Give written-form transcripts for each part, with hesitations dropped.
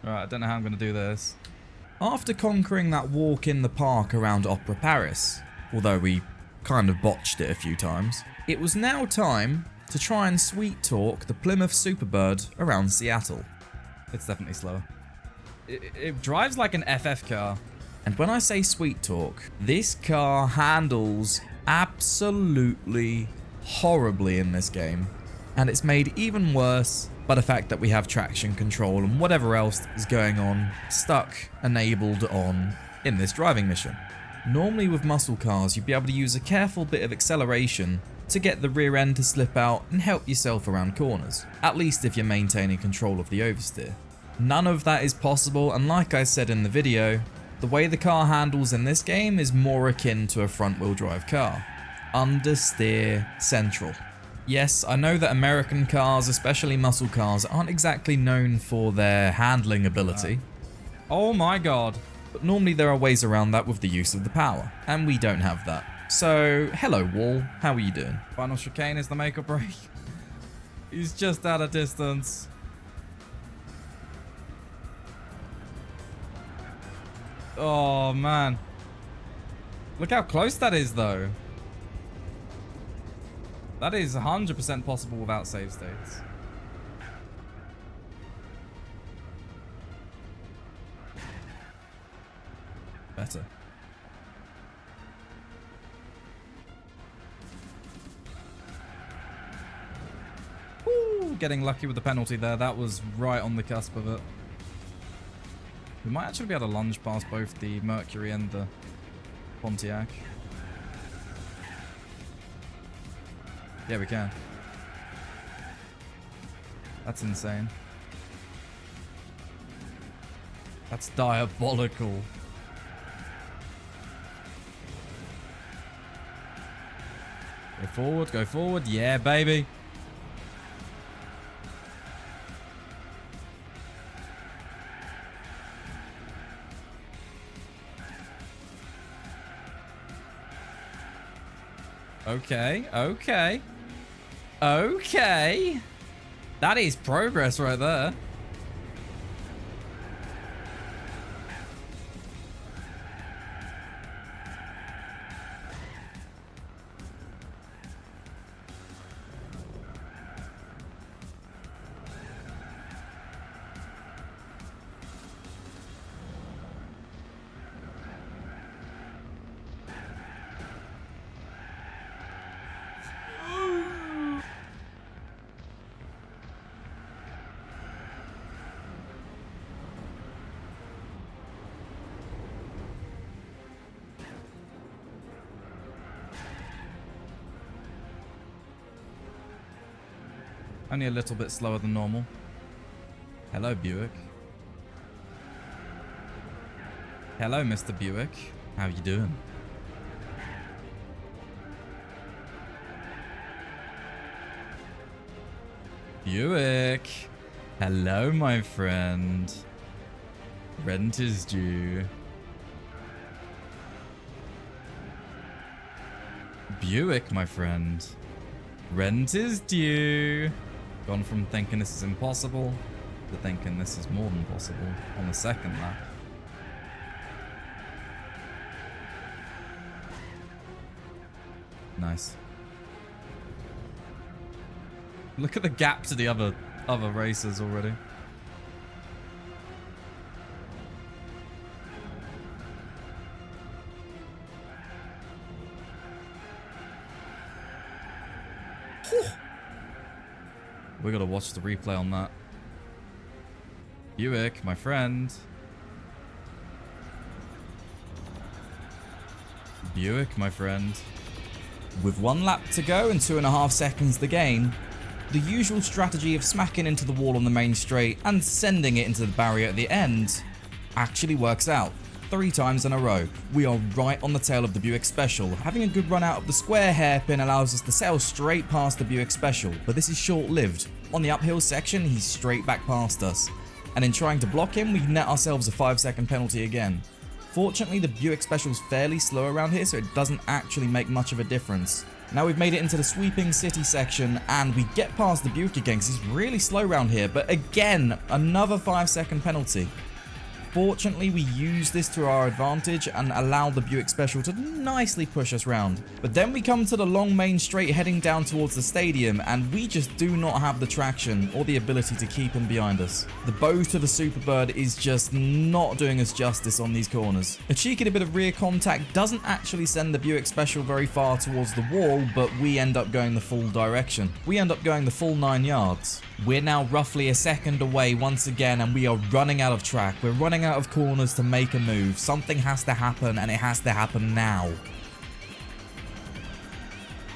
Alright, I don't know how I'm going to do this. After conquering that walk in the park around Opera Paris, although we kind of botched it a few times, it was now time to try and sweet talk the Plymouth Superbird around Seattle. It's definitely slower. It drives like an FF car. And when I say sweet talk, this car handles absolutely horribly in this game. And it's made even worse by the fact that we have traction control and whatever else is going on, stuck, enabled on in this driving mission. Normally with muscle cars, you'd be able to use a careful bit of acceleration to get the rear end to slip out and help yourself around corners, at least if you're maintaining control of the oversteer. None of that is possible, and like I said in the video, the way the car handles in this game is more akin to a front wheel drive car. Understeer central. Yes, I know that American cars, especially muscle cars, aren't exactly known for their handling ability. Oh my god. But normally there are ways around that with the use of the power, and we don't have that. So, hello wall, how are you doing? Final chicane is the make or break. He's just out of distance. Oh man. Look how close that is though. That is 100% possible without save states. Better. Woo, getting lucky with the penalty there. That was right on the cusp of it. We might actually be able to lunge past both the Mercury and the Pontiac. Yeah, we can. That's insane. That's diabolical. Go forward, go forward. Yeah, baby. Okay, okay. Okay. That is progress right there. Only a little bit slower than normal. Hello, Buick. Hello, Mr. Buick. How you doing? Buick. Hello, my friend. Rent is due. Buick, my friend. Rent is due. Gone from thinking this is impossible to thinking this is more than possible on the second lap. Nice. Look at the gap to the other racers already. We gotta watch the replay on that. Buick, my friend. Buick, my friend. With 1 lap to go and 2.5 seconds to gain, the usual strategy of smacking into the wall on the main straight and sending it into the barrier at the end actually works out. 3 times in a row. We are right on the tail of the Buick Special. Having a good run out of the square hairpin allows us to sail straight past the Buick Special, but this is short-lived. On the uphill section, he's straight back past us. And in trying to block him, we net ourselves a 5-second penalty again. Fortunately, the Buick Special's fairly slow around here, so it doesn't actually make much of a difference. Now we've made it into the sweeping city section, and we get past the Buick again because he's really slow around here. But again, another 5-second penalty. Fortunately, we use this to our advantage and allow the Buick Special to nicely push us round. But then we come to the long main straight heading down towards the stadium, and we just do not have the traction or the ability to keep him behind us. The bow to the Superbird is just not doing us justice on these corners. A cheeky bit of rear contact doesn't actually send the Buick Special very far towards the wall, but we end up going the full direction. We end up going the full 9 yards. We're now roughly a second away once again, and we are running out of track. We're running out of corners to make a move. Something has to happen, and it has to happen now.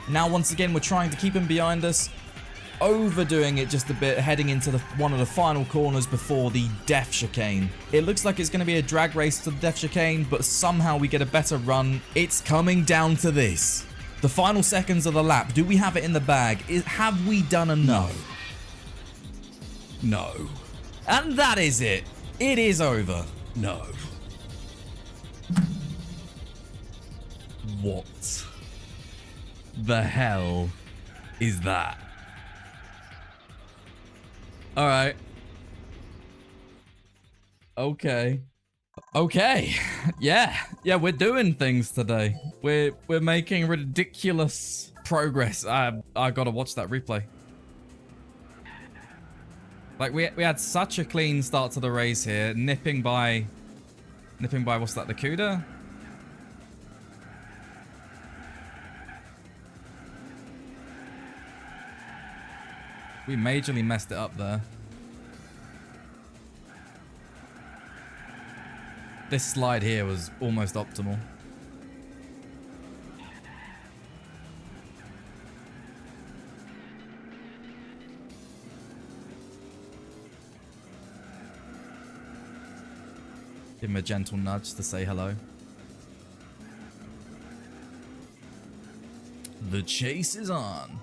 Now, once again, we're trying to keep him behind us. Overdoing it just a bit, heading into one of the final corners before the death chicane. It looks like it's going to be a drag race to the death chicane, but somehow we get a better run. It's coming down to this. The final seconds of the lap. Do we have it in the bag? Have we done enough? No. And that is it. It is over. No. What the hell is that? All right. Okay. Okay. Yeah, we're doing things today. We're making ridiculous progress. I gotta watch that replay. Like, we had such a clean start to the race here, nipping by, what's that, the CUDA? We majorly messed it up there. This slide here was almost optimal. Give him a gentle nudge to say hello. The chase is on.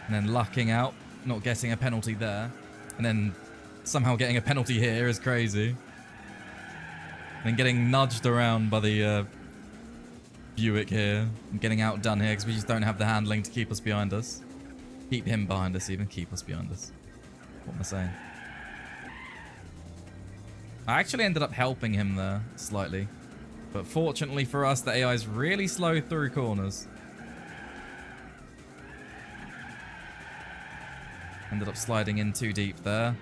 And then lucking out, not getting a penalty there. And then somehow getting a penalty here is crazy. And then getting nudged around by the Buick here. And getting outdone here because we just don't have the handling to keep us behind us. Keep him behind us even, keep us behind us. What am I saying? I actually ended up helping him there, slightly. But fortunately for us, the AI is really slow through corners. Ended up sliding in too deep there.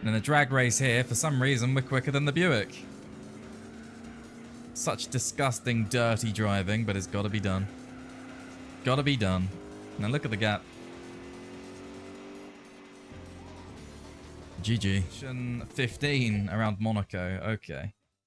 And in a drag race here, for some reason, we're quicker than the Buick. Such disgusting, dirty driving, but it's gotta be done. Gotta be done. Now look at the gap. GG. 15 around Monaco. Okay.